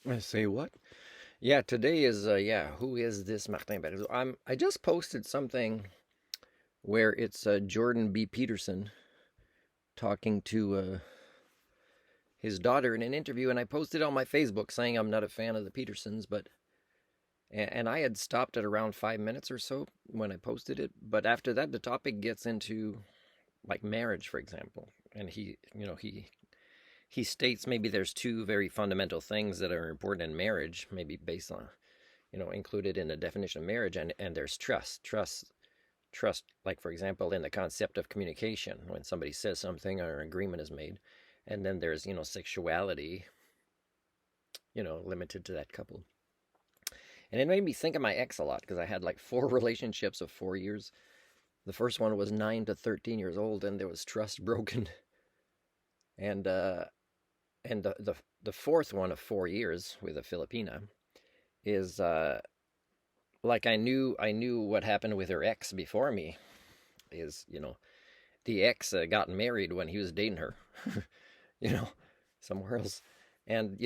I say what? Yeah, today is who is this Martin Pariseau? I just posted something where it's Jordan B. Peterson talking to his daughter in an interview, and I posted on my Facebook saying I'm not a fan of the Petersons, but and I had stopped at around 5 minutes or so when I posted it, but after that the topic gets into like marriage, for example, and he states maybe there's two very fundamental things that are important in marriage, maybe based on included in the definition of marriage, and there's trust, like for example in the concept of communication when somebody says something or an agreement is made, and then there's sexuality, limited to that couple. And it made me think of my ex a lot because I had like four relationships of 4 years. The first one was 9 to 13 years old, and there was trust broken. And the fourth one of 4 years with a Filipina is like I knew what happened with her ex before me. Is the ex got married when he was dating her, you know, somewhere else, and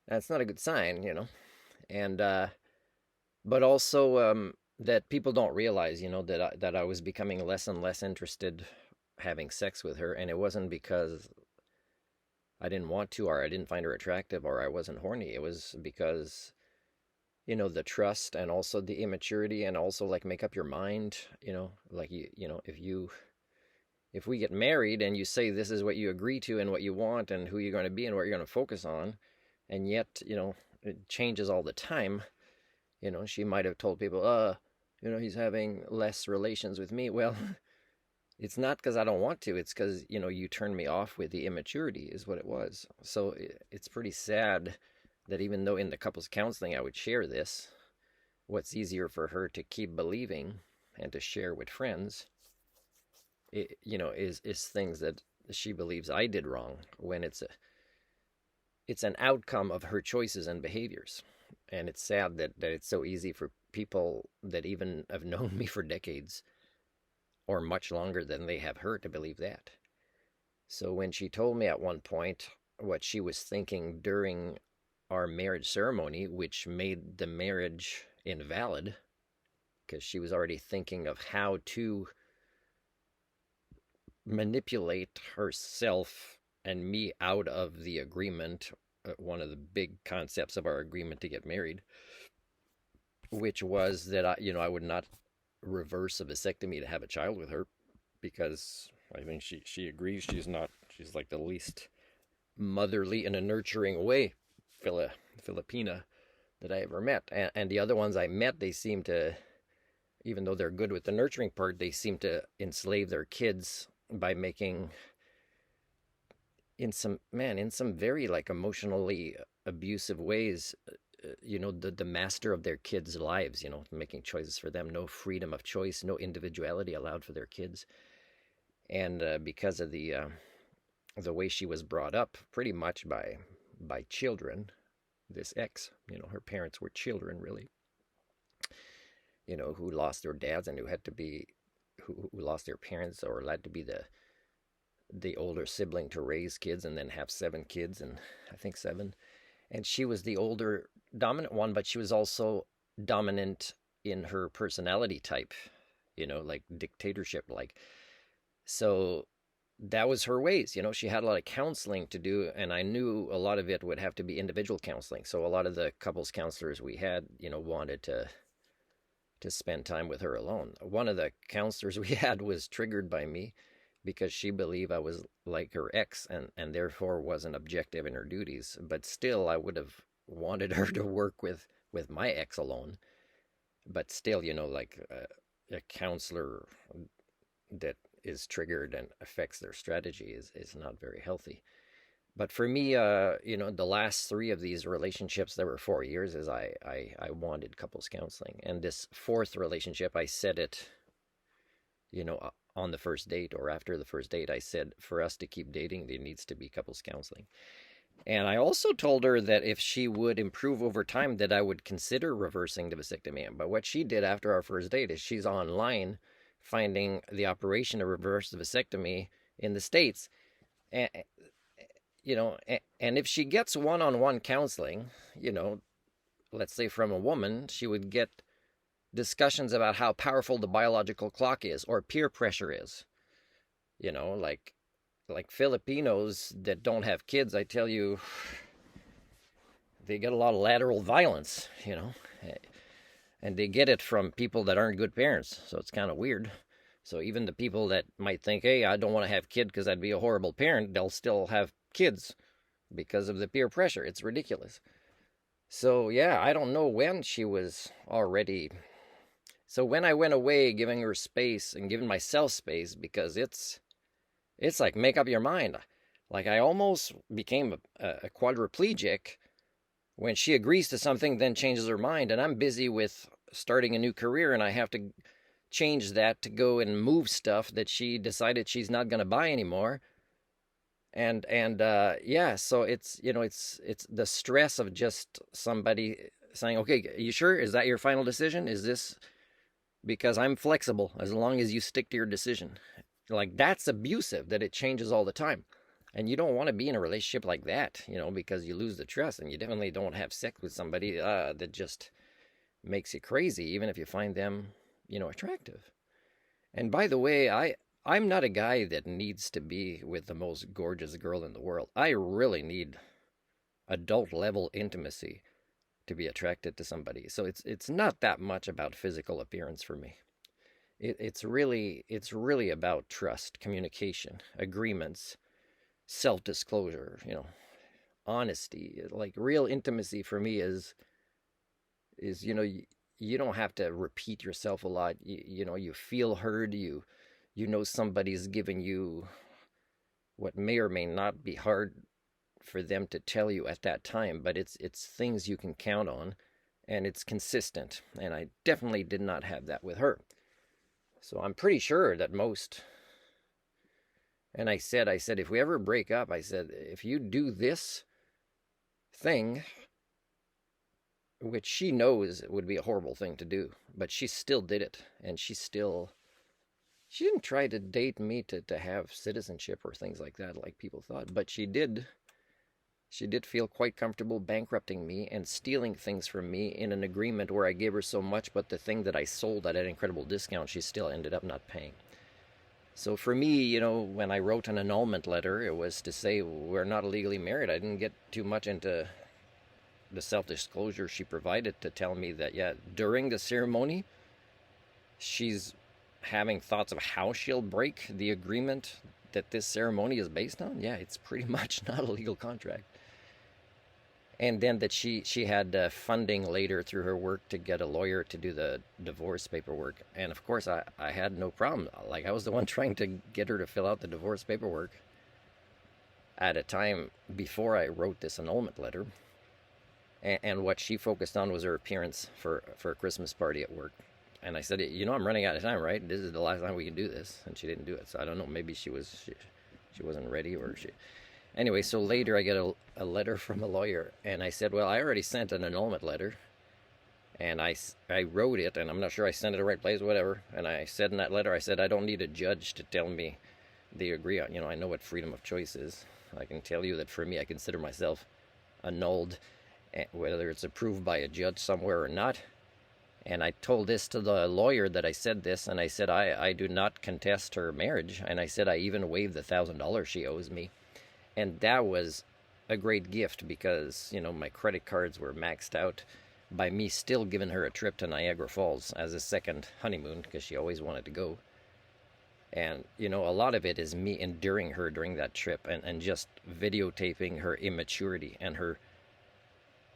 that's not a good sign, and but also that people don't realize, that I was becoming less and less interested having sex with her, and it wasn't because I didn't want to, or I didn't find her attractive, or I wasn't horny. It was because the trust and also the immaturity, and also like make up your mind, like if we get married and you say this is what you agree to and what you want and who you're going to be and what you're going to focus on, and yet it changes all the time. She might have told people, he's having less relations with me. Well, it's not because I don't want to, it's because you turned me off with the immaturity is what it was. So it's pretty sad that even though in the couples counseling I would share this, what's easier for her to keep believing and to share with friends, is things that she believes I did wrong, when it's an outcome of her choices and behaviors. And it's sad that it's so easy for people that even have known me for decades or much longer than they have her to believe that. So when she told me at one point what she was thinking during our marriage ceremony, which made the marriage invalid, because she was already thinking of how to manipulate herself and me out of the agreement, one of the big concepts of our agreement to get married, which was that I would not reverse a vasectomy to have a child with her, because I think she agrees she's like the least motherly in a nurturing way Filipina that I ever met. And the other ones I met, they seem to, even though they're good with the nurturing part, they seem to enslave their kids by making, in some very like emotionally abusive ways, the master of their kids' lives, making choices for them, no freedom of choice, no individuality allowed for their kids. And because of the way she was brought up, pretty much by children, this ex, her parents were children, really, who lost their dads and who had to be, who lost their parents or had to be the older sibling to raise kids and then have 7 kids, and I think 7. And she was the older dominant one, but she was also dominant in her personality type, like dictatorship, like. So that was her ways. She had a lot of counseling to do, and I knew a lot of it would have to be individual counseling. So a lot of the couples counselors we had, wanted to spend time with her alone. One of the counselors we had was triggered by me because she believed I was like her ex, and therefore wasn't objective in her duties. But still, I would have wanted her to work with my ex alone. But still, like a counselor that is triggered and affects their strategy is not very healthy. But for me, the last 3 of these relationships that were 4 years is I wanted couples counseling. And this fourth relationship, I said it, on the first date or after the first date, I said, for us to keep dating, there needs to be couples counseling. And I also told her that if she would improve over time, that I would consider reversing the vasectomy. But what she did after our first date is she's online finding the operation to reverse the vasectomy in the States. And, and if she gets one-on-one counseling, let's say from a woman, she would get discussions about how powerful the biological clock is or peer pressure is. Like Filipinos that don't have kids, I tell you, they get a lot of lateral violence, and they get it from people that aren't good parents. So it's kind of weird. So even the people that might think, hey, I don't want to have a kid because I'd be a horrible parent, they'll still have kids because of the peer pressure. It's ridiculous. So yeah, I don't know when she was already. So when I went away, giving her space and giving myself space, because it's like make up your mind. Like I almost became a quadriplegic when she agrees to something, then changes her mind, and I'm busy with starting a new career, and I have to change that to go and move stuff that she decided she's not going to buy anymore. And yeah, so it's the stress of just somebody saying, okay, are you sure? Is that your final decision? Is this, because I'm flexible as long as you stick to your decision. Like that's abusive, that it changes all the time. And you don't want to be in a relationship like that, because you lose the trust, and you definitely don't have sex with somebody that just makes you crazy, even if you find them, attractive. And by the way, I'm not a guy that needs to be with the most gorgeous girl in the world. I really need adult level intimacy to be attracted to somebody. So it's not that much about physical appearance for me. It's really about trust, communication, agreements, self-disclosure, honesty. Like real intimacy for me is you don't have to repeat yourself a lot. You feel heard. You somebody's giving you what may or may not be hard for them to tell you at that time, but it's things you can count on, and it's consistent. And I definitely did not have that with her. So I'm pretty sure that most. And I said, if we ever break up, I said, if you do this thing, which she knows would be a horrible thing to do, but she still did it. And she didn't try to date me to have citizenship or things like that, like people thought, but she did feel quite comfortable bankrupting me and stealing things from me in an agreement where I gave her so much, but the thing that I sold at an incredible discount, she still ended up not paying. So for me, when I wrote an annulment letter, it was to say we're not legally married. I didn't get too much into the self-disclosure she provided to tell me that, yeah, during the ceremony, she's having thoughts of how she'll break the agreement that this ceremony is based on. Yeah, it's pretty much not a legal contract. And then that she had funding later through her work to get a lawyer to do the divorce paperwork. And of course, I had no problem. Like I was the one trying to get her to fill out the divorce paperwork at a time before I wrote this annulment letter. And what she focused on was her appearance for a Christmas party at work. And I said, I'm running out of time, right? This is the last time we can do this. And she didn't do it. So I don't know. Maybe she wasn't ready, or she. Anyway, so later I get a letter from a lawyer, and I said, well, I already sent an annulment letter, and I wrote it, and I'm not sure I sent it to the right place, whatever. And I said in that letter, I said, I don't need a judge to tell me they agree on. I know what freedom of choice is. I can tell you that for me, I consider myself annulled, whether it's approved by a judge somewhere or not. And I told this to the lawyer that I said this, and I said, I do not contest her marriage. And I said, I even waived the $1,000 she owes me. And that was a great gift because, my credit cards were maxed out by me still giving her a trip to Niagara Falls as a second honeymoon because she always wanted to go. And, a lot of it is me enduring her during that trip and just videotaping her immaturity and her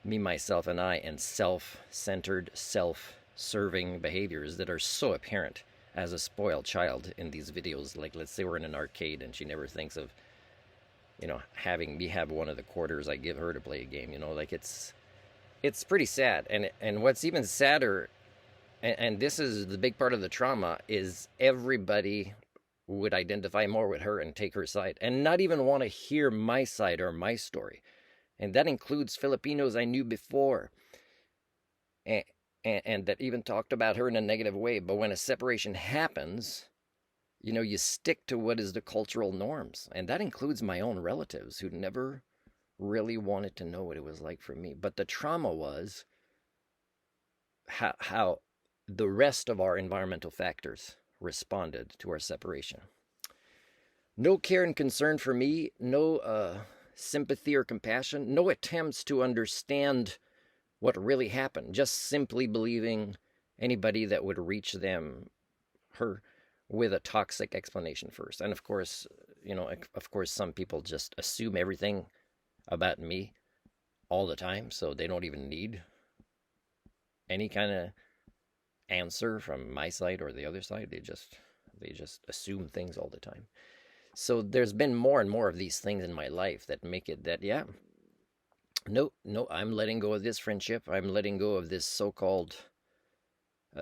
me, myself, and I, and self-centered, self-serving behaviors that are so apparent as a spoiled child in these videos. Like, let's say we're in an arcade and she never thinks of, having me have one of the quarters I give her to play a game. Like it's pretty sad. And what's even sadder, and this is the big part of the trauma, is everybody would identify more with her and take her side and not even want to hear my side or my story. And that includes Filipinos I knew before and that even talked about her in a negative way. But when a separation happens, you stick to what is the cultural norms. And that includes my own relatives who never really wanted to know what it was like for me. But the trauma was how the rest of our environmental factors responded to our separation. No care and concern for me, no sympathy or compassion, no attempts to understand what really happened, just simply believing anybody that would reach them, her, with a toxic explanation first. And of course, some people just assume everything about me all the time, so they don't even need any kind of answer from my side or the other side. They just assume things all the time. So there's been more and more of these things in my life that make it that, yeah, no, no, I'm letting go of this friendship. I'm letting go of this so-called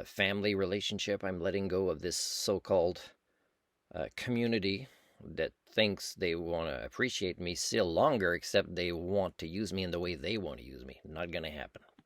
family relationship. I'm letting go of this so-called community that thinks they want to appreciate me still longer, except they want to use me in the way they want to use me. Not going to happen.